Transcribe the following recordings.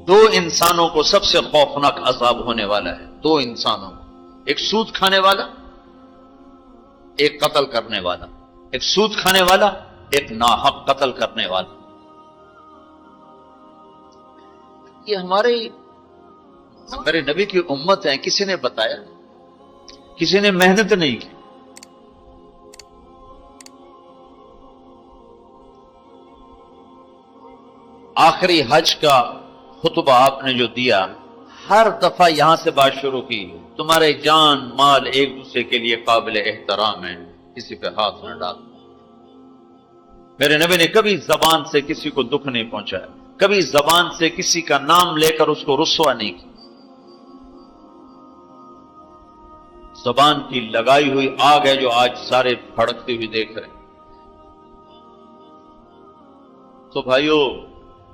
دو انسانوں کو سب سے خوفناک عذاب ہونے والا ہے، دو انسانوں کو، ایک سود کھانے والا، ایک قتل کرنے والا، ایک سود کھانے والا، ایک ناحق قتل کرنے والا۔ یہ ہمارے نبی کی امت ہے، کسی نے بتایا، کسی نے محنت نہیں کی۔ آخری حج کا خطبہ آپ نے جو دیا، ہر دفعہ یہاں سے بات شروع کی، تمہارے جان مال ایک دوسرے کے لیے قابل احترام ہے، کسی پہ ہاتھ نہ ڈال۔ میرے نبی نے کبھی زبان سے کسی کو دکھ نہیں پہنچایا، کبھی زبان سے کسی کا نام لے کر اس کو رسوا نہیں کیا۔ زبان کی لگائی ہوئی آگ ہے جو آج سارے بھڑکتے ہوئے دیکھ رہے ہیں۔ تو بھائیو،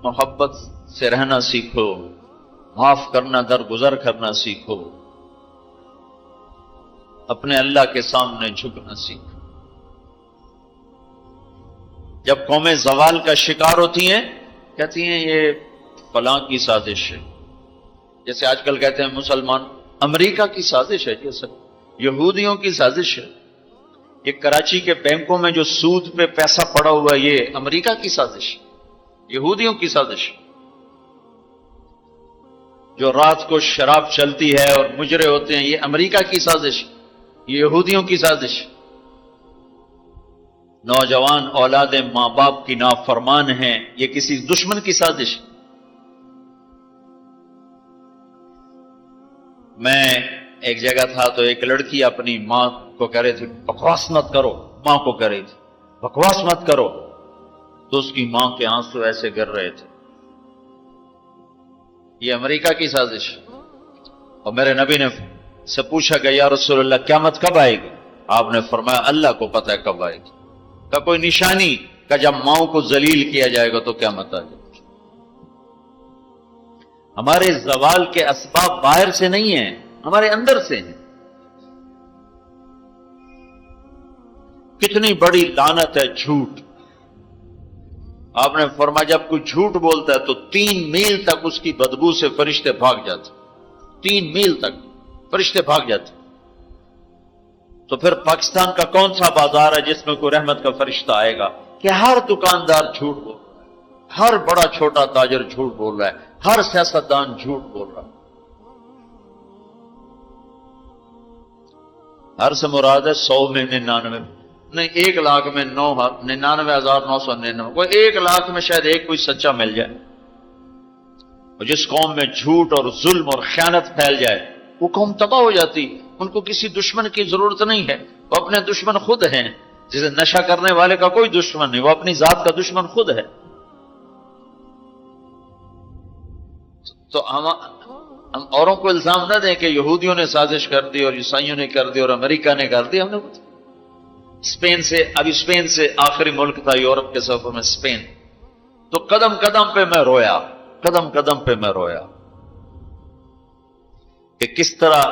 محبت سے رہنا سیکھو، معاف کرنا، درگزر کرنا سیکھو، اپنے اللہ کے سامنے جھکنا سیکھو۔ جب قومیں زوال کا شکار ہوتی ہیں، کہتی ہیں یہ فلاں کی سازش ہے، جیسے آج کل کہتے ہیں مسلمان، امریکہ کی سازش ہے، یہ سب یہودیوں کی سازش ہے۔ یہ کراچی کے بینکوں میں جو سود پہ پیسہ پڑا ہوا ہے، یہ امریکہ کی سازش ہے، یہودیوں کی سازش۔ جو رات کو شراب چلتی ہے اور مجرے ہوتے ہیں، یہ امریکہ کی سازش، یہ یہودیوں کی سازش۔ نوجوان اولاد ماں باپ کی نافرمان ہیں، یہ کسی دشمن کی سازش۔ میں ایک جگہ تھا تو ایک لڑکی اپنی ماں کو کہہ رہی تھی بکواس مت کرو، ماں کو کہہ رہی تھی بکواس مت کرو، تو اس کی ماں کے آنسو ایسے گر رہے تھے۔ یہ امریکہ کی سازش۔ اور میرے نبی نے سے پوچھا کہ یا رسول اللہ قیامت کب آئے گی؟ آپ نے فرمایا اللہ کو پتہ ہے کب آئے گی۔ کا کوئی نشانی کہ جب ماؤں کو ذلیل کیا جائے گا تو قیامت آ جائے گی۔ ہمارے زوال کے اسباب باہر سے نہیں ہیں، ہمارے اندر سے ہیں۔ کتنی بڑی لعنت ہے جھوٹ۔ آپ نے فرمایا جب کوئی جھوٹ بولتا ہے تو 3 میل تک اس کی بدبو سے فرشتے بھاگ جاتے، 3 میل تک فرشتے بھاگ جاتے۔ تو پھر پاکستان کا کون سا بازار ہے جس میں کوئی رحمت کا فرشتہ آئے گا؟ کہ ہر دکاندار جھوٹ بول رہا ہے، ہر بڑا چھوٹا تاجر جھوٹ بول رہا ہے، ہر سیاستدان جھوٹ بول رہا ہے۔ ہر سے مراد ہے 100 میں 99 نہیں، 1 لاکھ میں 99,999، کوئی 1 لاکھ میں شاید ایک کوئی سچا مل جائے۔ اور جس قوم میں جھوٹ اور ظلم اور خیانت پھیل جائے وہ قوم تباہ ہو جاتی۔ ان کو کسی دشمن کی ضرورت نہیں ہے، وہ اپنے دشمن خود ہیں۔ جسے نشہ کرنے والے کا کوئی دشمن نہیں، وہ اپنی ذات کا دشمن خود ہے۔ تو ہم اوروں کو الزام نہ دیں کہ یہودیوں نے سازش کر دی اور عیسائیوں نے کر دی اور امریکہ نے کر دی۔ ہم نے اسپین سے آخری ملک تھا یورپ کے سفر میں اسپین، تو قدم قدم پہ میں رویا، قدم قدم پہ میں رویا کہ کس طرح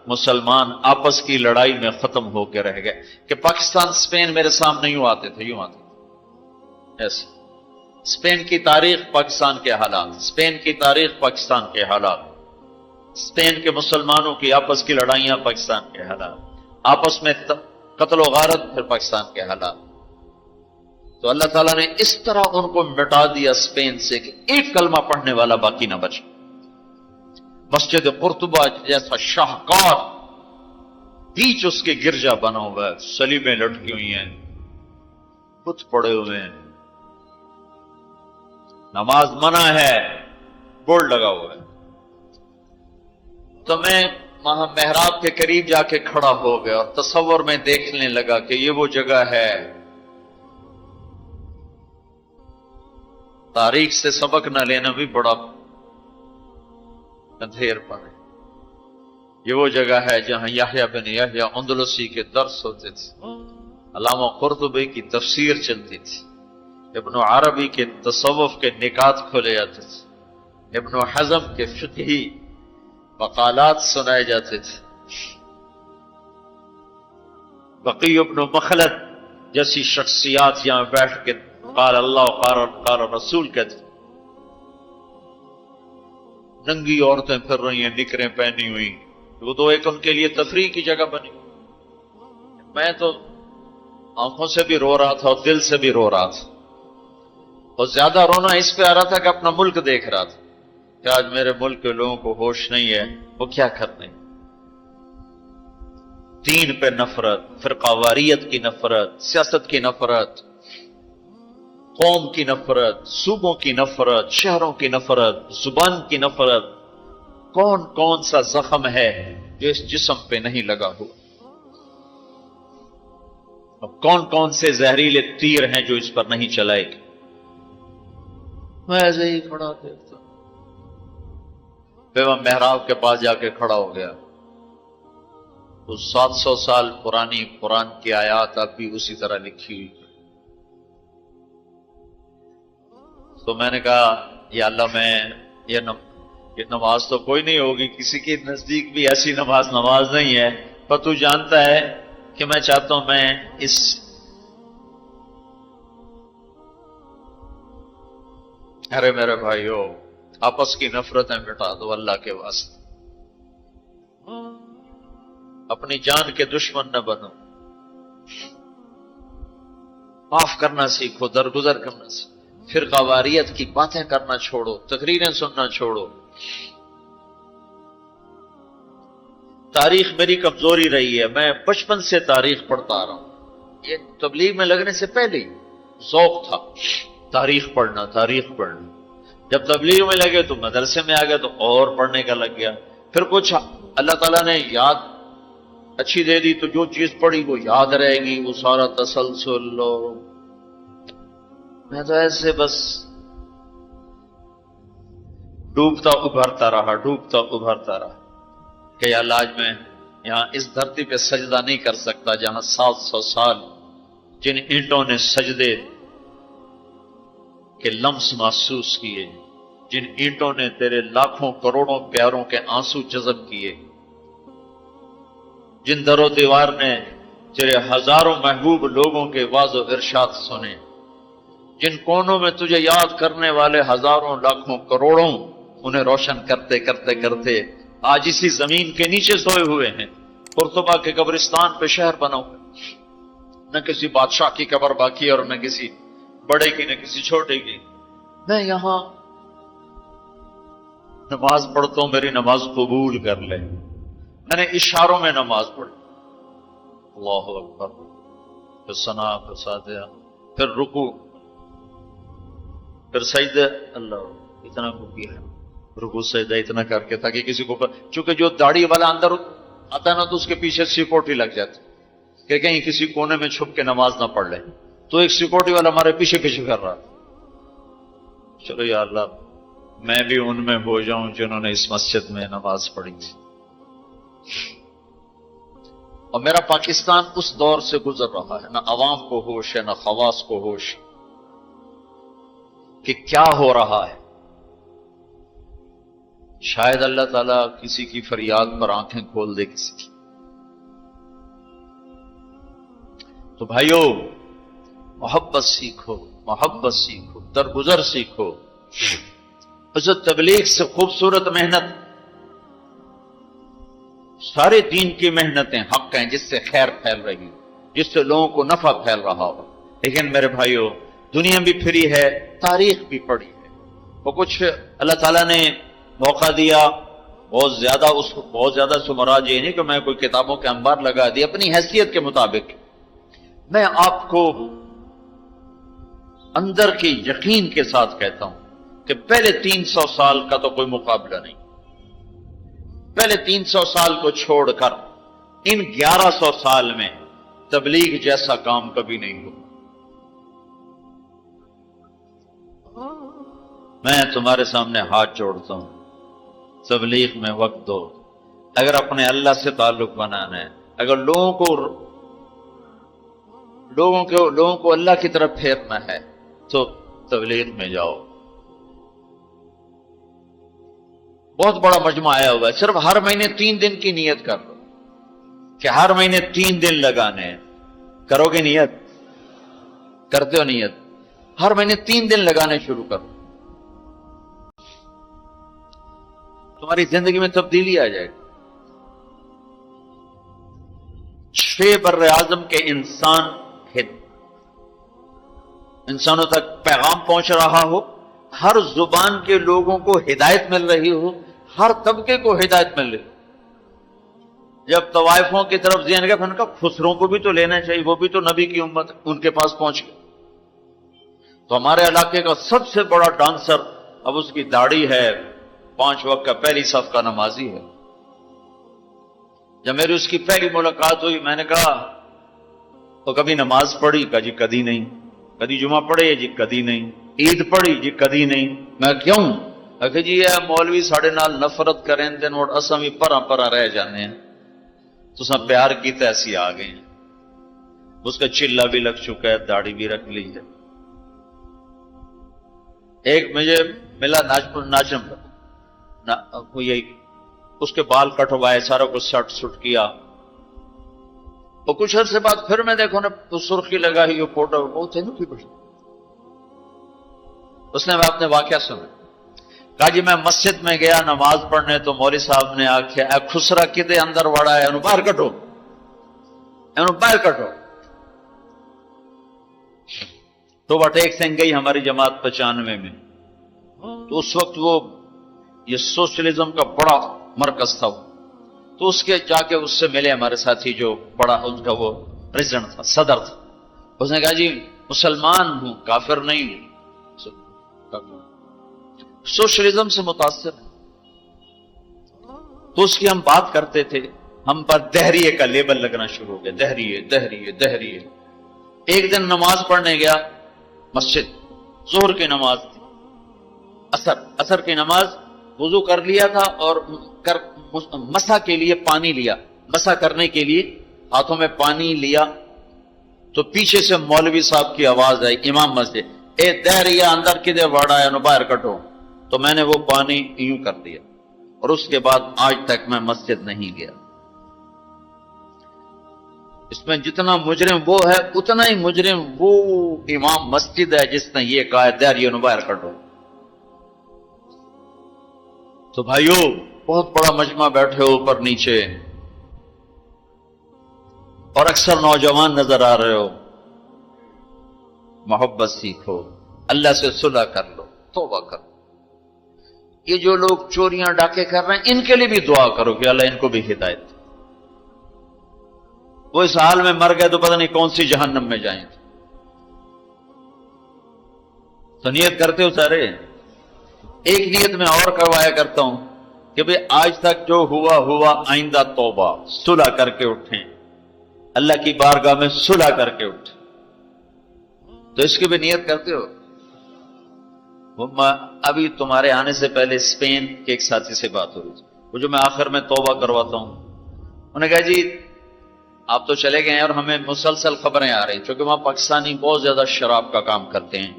مسلمان آپس کی لڑائی میں ختم ہو کے رہ گئے۔ کہ پاکستان اسپین میرے سامنے یوں آتے تھے ایسے۔ اسپین کی تاریخ، پاکستان کے حالات، اسپین کی تاریخ، پاکستان کے حالات، اسپین کے مسلمانوں کی آپس کی لڑائیاں، پاکستان کے حالات، آپس میں قتل و غارت، پھر پاکستان کے حالات۔ تو اللہ تعالیٰ نے اس طرح ان کو مٹا دیا اسپین سے کہ ایک کلمہ پڑھنے والا باقی نہ بچا۔ مسجد قرطبہ جیسا شاہکار بیچ اس کے گرجا بنا ہوا ہے، صلیبیں لٹکی ہوئی ہیں، بت پڑے ہوئے ہیں، نماز منع ہے، بورڈ لگا ہوا ہے۔ تو میں وہاں محراب کے قریب جا کے کھڑا ہو گیا اور تصور میں دیکھنے لگا کہ یہ وہ جگہ ہے، تاریخ سے سبق نہ لینا بھی بڑا اندھیر پر ہے۔ یہ وہ جگہ ہے جہاں یحییٰ بن یحییٰ اندلسی کے درس ہوتے تھے، علامہ قرطبی کی تفسیر چلتی تھی، ابن عربی کے تصوف کے نکات کھولے جاتے تھے، ابن حزم کے فقہی مقالات سنائے جاتے تھے، بقی ابن مخلد جیسی شخصیات یہاں بیٹھ کے قال اللہ قال رسول کہتے۔ ننگی عورتیں پھر رہی ہیں نکریں پہنی ہوئی، وہ تو ایک ان کے لیے تفریح کی جگہ بنی۔ میں تو آنکھوں سے بھی رو رہا تھا اور دل سے بھی رو رہا تھا، اور زیادہ رونا اس پہ آ رہا تھا کہ اپنا ملک دیکھ رہا تھا کہ آج میرے ملک کے لوگوں کو ہوش نہیں ہے، وہ کیا کرنے۔ دین پہ نفرت، فرقہ واریت کی نفرت، سیاست کی نفرت، قوم کی نفرت، صوبوں کی نفرت، شہروں کی نفرت، زبان کی نفرت، کون کون سا زخم ہے جو اس جسم پہ نہیں لگا ہوا، اب کون کون سے زہریلے تیر ہیں جو اس پر نہیں چلائے گے۔ میں ایسے ہی کھڑا دیکھتا، پھر میں محراب کے پاس جا کے کھڑا ہو گیا، تو 700 سال پرانی قرآن کی آیات اب بھی اسی طرح لکھی ہوئی۔ تو میں نے کہا یا اللہ، میں یہ نماز تو کوئی نہیں ہوگی، کسی کے نزدیک بھی ایسی نماز نہیں ہے، پر تو جانتا ہے کہ میں چاہتا ہوں میں اس ارے میرے بھائیو، آپس کی نفرتیں مٹا دو اللہ کے واسطے، اپنی جان کے دشمن نہ بنو، معاف کرنا سیکھو، درگزر کرنا سیکھو، فرقہ واریت کی باتیں کرنا چھوڑو، تقریریں سننا چھوڑو۔ تاریخ میری کمزوری رہی ہے، میں بچپن سے تاریخ پڑھتا آ رہا ہوں، یہ تبلیغ میں لگنے سے پہلے ہی ذوق تھا تاریخ پڑھنا۔ جب تبلیغ میں لگے تو مدرسے میں آ گیا تو اور پڑھنے کا لگ گیا، پھر کچھ اللہ تعالیٰ نے یاد اچھی دے دی تو جو چیز پڑھی وہ یاد رہے گی، وہ سارا تسلسل۔ میں تو ایسے بس ڈوبتا ابھرتا رہا کہ یا اللہ، آج میں یہاں اس دھرتی پہ سجدہ نہیں کر سکتا جہاں 700 سال جن اینٹوں نے سجدے کے لمس محسوس کیے، جن اینٹوں نے تیرے لاکھوں کروڑوں پیاروں کے آنسو جذب کیے، جن در و دیوار نے تیرے ہزاروں محبوب لوگوں کے واز و ارشاد سنے، جن کونوں میں تجھے یاد کرنے والے ہزاروں لاکھوں کروڑوں انہیں روشن کرتے کرتے کرتے آج اسی زمین کے نیچے سوئے ہوئے ہیں، قرطبہ کے قبرستان پہ شہر بنا ہوا، نہ کسی بادشاہ کی قبر باقی اور نہ کسی بڑے کی نہ کسی چھوٹے کی۔ میں یہاں نماز پڑھتا ہوں، میری نماز قبول کر لے۔ میں نے اشاروں میں نماز پڑھی، اللہ اکبر، پھر ثنا، پھر سجدہ، پھر رکوع، پھر سجدہ، اللہ اتنا کو کیا ہے، رکوع سجدہ اتنا کر کے تاکہ کسی کو چونکہ جو داڑھی والا اندر آتا ہے نا تو اس کے پیچھے سیکورٹی لگ جاتی کہ کہیں کسی کونے میں چھپ کے نماز نہ پڑھ لے، تو ایک سیکورٹی والا ہمارے پیچھے پیچھے کر رہا، چلو یا اللہ میں بھی ان میں ہو جاؤں جنہوں نے اس مسجد میں نماز پڑھی تھی۔ اور میرا پاکستان اس دور سے گزر رہا ہے، نہ عوام کو ہوش ہے نہ خواص کو ہوش کہ کیا ہو رہا ہے۔ شاید اللہ تعالیٰ کسی کی فریاد پر آنکھیں کھول دے کسی کی۔ تو بھائیو، محبت سیکھو، درگزر سیکھو۔ اس تبلیغ سے خوبصورت محنت، سارے دین کی محنتیں حق ہیں جس سے خیر پھیل رہی، جس سے لوگوں کو نفع پھیل رہا ہو، لیکن میرے بھائیو دنیا بھی پھری ہے، تاریخ بھی پڑھی ہے، وہ کچھ اللہ تعالیٰ نے موقع دیا، بہت زیادہ سے مراد یہ نہیں کہ میں کوئی کتابوں کے انبار لگا دی، اپنی حیثیت کے مطابق میں آپ کو اندر کے یقین کے ساتھ کہتا ہوں کہ پہلے 300 سال کا تو کوئی مقابلہ نہیں، پہلے 300 سال کو چھوڑ کر ان 1100 سال میں تبلیغ جیسا کام کبھی نہیں ہوا۔ میں تمہارے سامنے ہاتھ جوڑتا ہوں، تبلیغ میں وقت دو، اگر اپنے اللہ سے تعلق بنانا ہے، اگر لوگوں کو اللہ کی طرف پھیرنا ہے تو تبلیغ میں جاؤ۔ بہت بڑا مجمع آیا ہوا ہے، صرف ہر مہینے 3 دن کی نیت کر لو کہ ہر مہینے 3 دن لگانے ہیں، کرو گے نیت؟ کرتے ہو نیت؟ ہر مہینے 3 دن لگانے شروع کرو۔ تمہاری زندگی میں تبدیلی آ جائے گی. 6 بر اعظم کے انسانوں تک پیغام پہنچ رہا ہو، ہر زبان کے لوگوں کو ہدایت مل رہی ہو، ہر طبقے کو ہدایت مل رہی ہو. جب طوائفوں کی طرف ذہن گیا، پھر کہا خسروں کو بھی تو لینا چاہیے، وہ بھی تو نبی کی امت، ان کے پاس پہنچ گئے. تو ہمارے علاقے کا سب سے بڑا ڈانسر، اب اس کی داڑھی ہے، 5 وقت کا پہلی صف کا نمازی ہے. جب میری اس کی پہلی ملاقات ہوئی، میں نے کہا تو کبھی نماز پڑھی؟ کہا جی کدی نہیں. کدی جمعہ پڑھے؟ جی کدی نہیں. عید پڑھی؟ جی کدی نہیں. میں کیوں؟ کہ جی یہ مولوی ساڑھے نال نفرت کریں دن اور اساں بھی پرا پرا رہ جانے ہیں، تو سب پیار کی ایسی آ گئے ہیں. اس کا چلا بھی لگ چکا ہے، داڑھی بھی رکھ لی ہے. ایک مجھے ملا ناچم یہی، اس کے بال کٹوائے، سارا کچھ سٹ سٹ کیا. اور کچھ عرصے بعد پھر میں دیکھو نا تو سرخی لگائی، وہ فوٹو بہت ہے نا کی بڑی. اس نے اپنے واقعہ سنا. کہا جی میں مسجد میں گیا نماز پڑھنے، تو مولوی صاحب نے آخیا اے خسرا کدے اندر وڑا ہے، انہوں باہر کٹو، انہوں باہر کٹو. تو وٹیک سنگھ گئی ہماری جماعت 95 میں. تو اس وقت وہ یہ سوشلزم کا بڑا مرکز تھا. تو اس کے جا کے اس سے ملے ہمارے ساتھی، جو بڑا ان کا وہ پریزیڈنٹ تھا، صدر تھا. اس نے کہا جی مسلمان ہوں، کافر نہیں ہوں، سوشلزم سے متاثر ہے. تو اس کی ہم بات کرتے تھے، ہم پر دہریے کا لیبل لگنا شروع ہو گیا، دہریے دہریے دہریے. ایک دن نماز پڑھنے گیا مسجد، ظہر کی نماز تھی، اثر کی نماز، وضو کر لیا تھا اور مسح کے لیے پانی لیا، مسح کرنے کے لیے ہاتھوں میں پانی لیا. تو پیچھے سے مولوی صاحب کی آواز آئی، امام مسجد، اے دہریا اندر کدے وڑا ہے، نو باہر کٹو. تو میں نے وہ پانی یوں کر دیا، اور اس کے بعد آج تک میں مسجد نہیں گیا. اس میں جتنا مجرم وہ ہے، اتنا ہی مجرم وہ امام مسجد ہے جس نے یہ کہا ہے دہریا نو باہر کٹو. تو بھائیو بہت بڑا مجمع بیٹھے ہو اوپر نیچے، اور اکثر نوجوان نظر آ رہے ہو. محبت سیکھو، اللہ سے صلح کر لو، توبہ کرو. یہ جو لوگ چوریاں ڈاکے کر رہے ہیں، ان کے لیے بھی دعا کرو کہ اللہ ان کو بھی ہدایت. وہ اس حال میں مر گئے تو پتہ نہیں کون سی جہنم میں جائیں. تو نیت کرتے ہو سارے؟ ایک نیت میں اور کروایا کرتا ہوں کہ بھئی آج تک جو ہوا آئندہ توبہ، صلح کر کے اٹھیں، اللہ کی بارگاہ میں صلح کر کے اٹھیں. تو اس کی بھی نیت کرتے ہو؟ ابھی تمہارے آنے سے پہلے اسپین کے ایک ساتھی سے بات ہو رہی تھی، وہ جو میں آخر میں توبہ کرواتا ہوں، انہوں نے کہا جی آپ تو چلے گئے ہیں اور ہمیں مسلسل خبریں آ رہی ہیں، چونکہ وہاں پاکستانی بہت زیادہ شراب کا کام کرتے ہیں،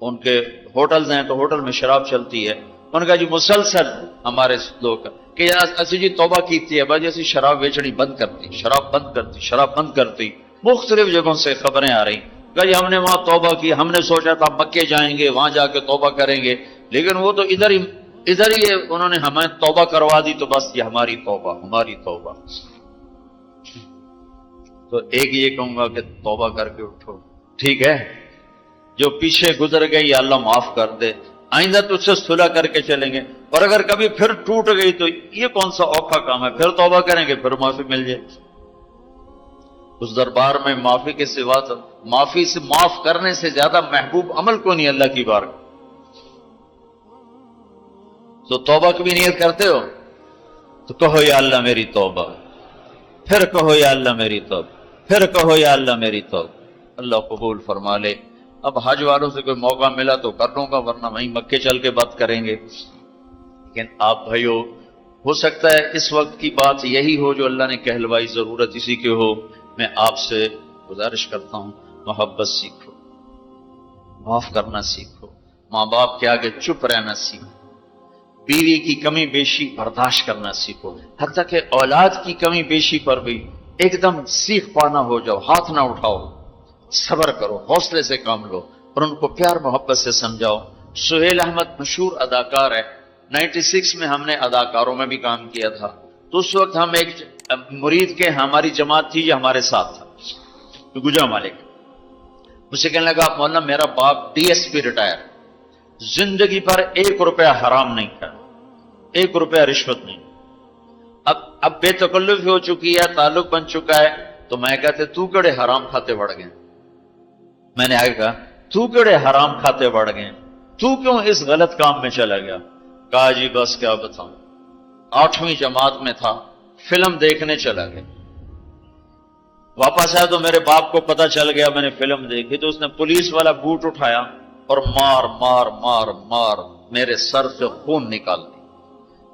ان کے ہوٹلز ہیں تو ہوٹل میں شراب چلتی ہے. انہوں نے کہا جی مسلسل ہمارے لوگ کہ اسی جی توبہ کیتی ہے، بھائی ایسی شراب بیچنی بند کرتی، شراب بند کرتی. مختلف جگہوں سے خبریں آ رہی. کہا جی ہم نے وہاں توبہ کی، ہم نے سوچا تھا مکے جائیں گے، وہاں جا کے توبہ کریں گے، لیکن وہ تو ادھر ہی انہوں نے ہمیں توبہ کروا دی، تو بس یہ ہماری توبہ. تو ایک یہ کہوں گا کہ توبہ کر کے اٹھو، ٹھیک ہے؟ جو پیچھے گزر گئی یا اللہ معاف کر دے، آئندہ تجھ سے صلح کر کے چلیں گے. اور اگر کبھی پھر ٹوٹ گئی تو یہ کون سا اوکھا کام ہے، پھر توبہ کریں گے، پھر معافی مل جائے. اس دربار میں معافی کے سوا تو معافی سے معاف کرنے سے زیادہ محبوب عمل کو نہیں اللہ کی بارگاہ. تو توبہ کی بھی نیت کرتے ہو تو کہو یا اللہ میری توبہ، پھر کہو یا اللہ میری توبہ، پھر کہو یا اللہ میری توبہ. اللہ قبول فرما لے. اب حج والوں سے کوئی موقع ملا تو کر لوں گا، ورنہ وہیں مکے چل کے بات کریں گے. لیکن آپ بھائیو، ہو سکتا ہے اس وقت کی بات یہی ہو جو اللہ نے کہلوائی، ضرورت اسی کی ہو. میں آپ سے گزارش کرتا ہوں محبت سیکھو، معاف کرنا سیکھو، ماں باپ کے آگے چپ رہنا سیکھو، بیوی کی کمی بیشی برداشت کرنا سیکھو، حتیٰ کہ اولاد کی کمی بیشی پر بھی ایک دم سیکھ پانا ہو جاؤ، ہاتھ نہ اٹھاؤ، صبر کرو، حوصلے سے کام لو اور ان کو پیار محبت سے سمجھاؤ. سہیل احمد مشہور اداکار ہے، 96 میں ہم نے اداکاروں میں بھی کام کیا تھا، تو اس وقت ہم ایک مرید کے ہماری جماعت تھی جو ہمارے ساتھ تھا، گجرا مالک، مجھ سے کہنے لگا مولانا میرا باپ ڈی ایس پی ریٹائر، زندگی پر 1 روپیہ حرام نہیں کھایا، 1 روپیہ رشوت نہیں، اب بے تکلف ہو چکی ہے، تعلق بن چکا ہے، تو میں کہتے تو کڑے حرام کھاتے بڑھ گئے، میں نے آگے کہا تو کڑے حرام کھاتے بڑھ گئے، تو کیوں اس غلط کام میں چلا گیا؟ کہا جی بس کیا بتاؤں، 8ویں جماعت میں تھا، فلم دیکھنے چلا گیا، واپس آیا تو میرے باپ کو پتا چل گیا میں نے فلم دیکھی، تو اس نے پولیس والا بوٹ اٹھایا اور مار مار مار مار میرے سر سے خون نکال دی۔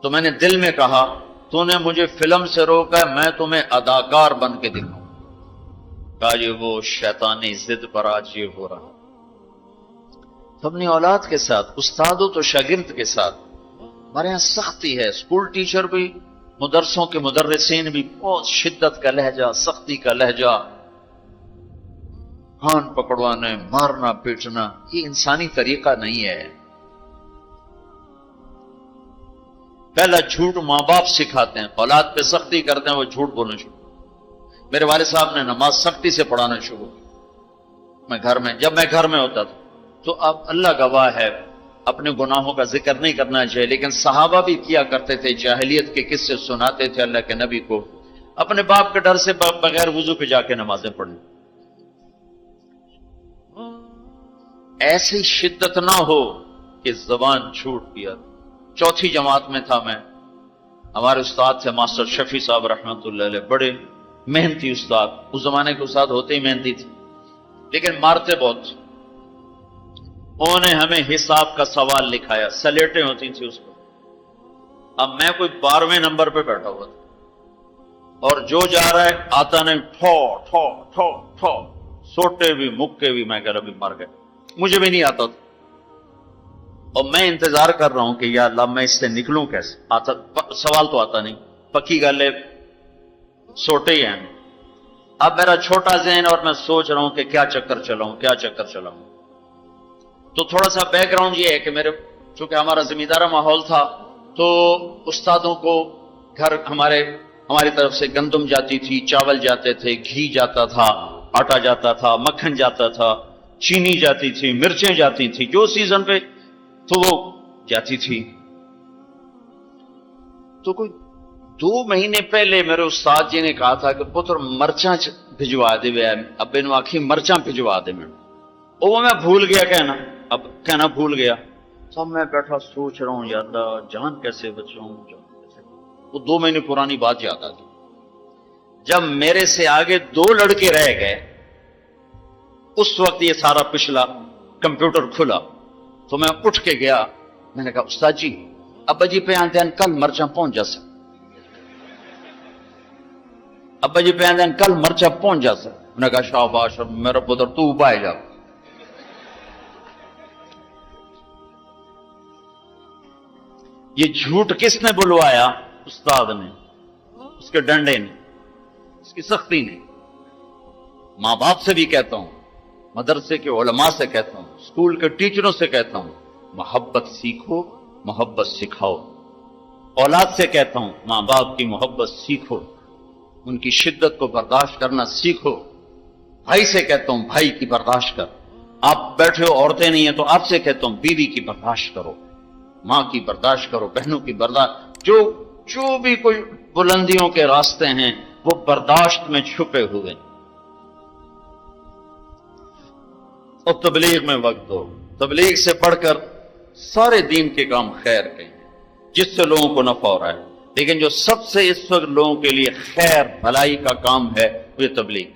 تو میں نے دل میں کہا تو نے مجھے فلم سے روکا ہے، میں تمہیں اداکار بن کے دکھاؤں۔ کہا جی وہ شیطانی ضد پر آج یہ ہو رہا، تو اپنی اولاد کے ساتھ، استادوں تو شاگرد کے ساتھ ہمارے یہاں سختی ہے، اسکول ٹیچر بھی، مدرسوں کے مدرسین بھی بہت شدت کا لہجہ، سختی کا لہجہ، کان پکڑوانے، مارنا پیٹنا، یہ انسانی طریقہ نہیں ہے۔ پہلا جھوٹ ماں باپ سکھاتے ہیں، اولاد پہ سختی کرتے ہیں، وہ جھوٹ بولنا شروع۔ میرے والد صاحب نے نماز سختی سے پڑھانا شروع کی، جب میں گھر میں ہوتا تھا تو اب اللہ گواہ ہے اپنے گناہوں کا ذکر نہیں کرنا چاہیے، لیکن صحابہ بھی کیا کرتے تھے، جاہلیت کے قصے سناتے تھے اللہ کے نبی کو، اپنے باپ کے ڈر سے بغیر وضو کے جا کے نمازیں پڑھیں۔ ایسی شدت نہ ہو کہ زبان چھوٹ گیا۔ 4تھی جماعت میں تھا میں، ہمارے استاد تھے ماسٹر شفیع صاحب رحمۃ اللہ علیہ، بڑے محنتی استاد، اس زمانے کے استاد ہوتے ہی محنتی تھے لیکن مارتے بہت۔ انہوں نے ہمیں حساب کا سوال لکھایا، سلیٹیں ہوتی تھیں اس پر، اب میں کوئی 12ویں نمبر پہ بیٹھا ہوا تھا اور جو جا رہا ہے آتا نہیں، ٹھو ٹھو ٹھو ٹھو، سوٹے بھی مکے بھی، میں کہہ رہا بھی مر گئے، مجھے بھی نہیں آتا تھا، اور میں انتظار کر رہا ہوں کہ یا اللہ میں اس سے نکلوں کیسے، سوال تو آتا نہیں، پکی گل ہے، سوٹے ہی ہیں۔ اب میرا چھوٹا ذہن اور میں سوچ رہا ہوں کہ کیا چکر چلاؤں، کیا چکر چلاؤں۔ تو تھوڑا سا بیک گراؤنڈ یہ ہے کہ چونکہ ہمارا زمیندارہ ماحول تھا تو استادوں کو گھر ہماری طرف سے گندم جاتی تھی، چاول جاتے تھے، گھی جاتا تھا، آٹا جاتا تھا، مکھن جاتا تھا، چینی جاتی تھی، مرچیں جاتی تھی، جو سیزن پہ تو وہ جاتی تھی۔ تو کوئی 2 مہینے پہلے میرے استاد جی نے کہا تھا کہ پتر مرچاں بھجوا دے، ابے نو آکھی مرچاں بھجوا دے، وہ میں بھول گیا کہنا بھول گیا۔ تو میں بیٹھا سوچ رہا ہوں یا اللہ جان کیسے بچاؤں، وہ 2 مہینے پرانی بات یاد آ گئی۔ جب میرے سے آگے 2 لڑکے رہ گئے، اس وقت یہ سارا پچھلا کمپیوٹر کھلا تو میں اٹھ کے گیا، میں نے کہا استاد جی ابا جی پہ آتے ہیں کل مرچاں پہنچ جا سکتے، ابا جی پہ آتے ہیں کل مرچاں پہنچ جا سکتے۔ میں نے کہا شاباش میرا پتر تو بائے جا۔ یہ جھوٹ کس نے بلوایا؟ استاد نے، اس کے ڈنڈے نے، اس کی سختی نے۔ ماں باپ سے بھی کہتا ہوں، مدرسے کے علماء سے کہتا ہوں، اسکول کے ٹیچروں سے کہتا ہوں، محبت سیکھو، محبت سکھاؤ۔ اولاد سے کہتا ہوں ماں باپ کی محبت سیکھو، ان کی شدت کو برداشت کرنا سیکھو۔ بھائی سے کہتا ہوں بھائی کی برداشت کر، آپ بیٹھے ہو عورتیں نہیں ہیں تو آپ سے کہتا ہوں بیوی کی برداشت کرو، ماں کی برداشت کرو، بہنوں کی برداشت، جو بھی کوئی بلندیوں کے راستے ہیں وہ برداشت میں چھپے ہوئے۔ اور تبلیغ میں وقت دو، تبلیغ سے پڑھ کر سارے دین کے کام خیر کے ہیں جس سے لوگوں کو نفع ہو رہا ہے، لیکن جو سب سے اس وقت لوگوں کے لیے خیر بھلائی کا کام ہے وہ یہ تبلیغ۔